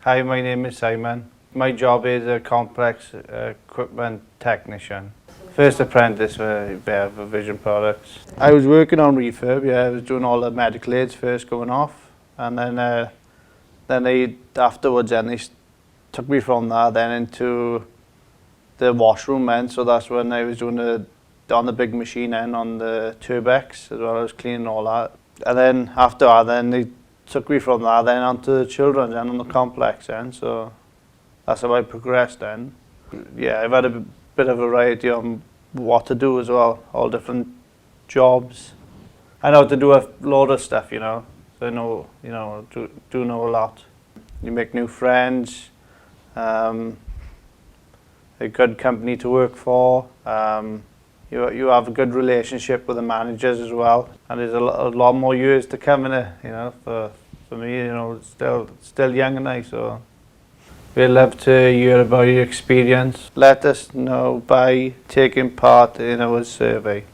Hi, my name is Simon. My job is a complex equipment technician. First apprentice for Vision Products. I was working on refurb, yeah, I was doing all the medical aids first going off, and then afterwards they took me from that then into the washroom then, so that's when I was doing on the big machine then on the Turbex as well. I was cleaning all that. And then after that then they took me from that then onto the children's then on the complex then, so that's how I progressed then. Yeah, I've had a bit of a variety on what to do as well, all different jobs. I know how to do a load of stuff, you know, so I know, do know a lot. You make new friends, a good company to work for, you have a good relationship with the managers as well, and there's a lot more years to come in it, you know, for me, you know, still young and I, so we'd love to hear about your experience. Let us know by taking part in our survey.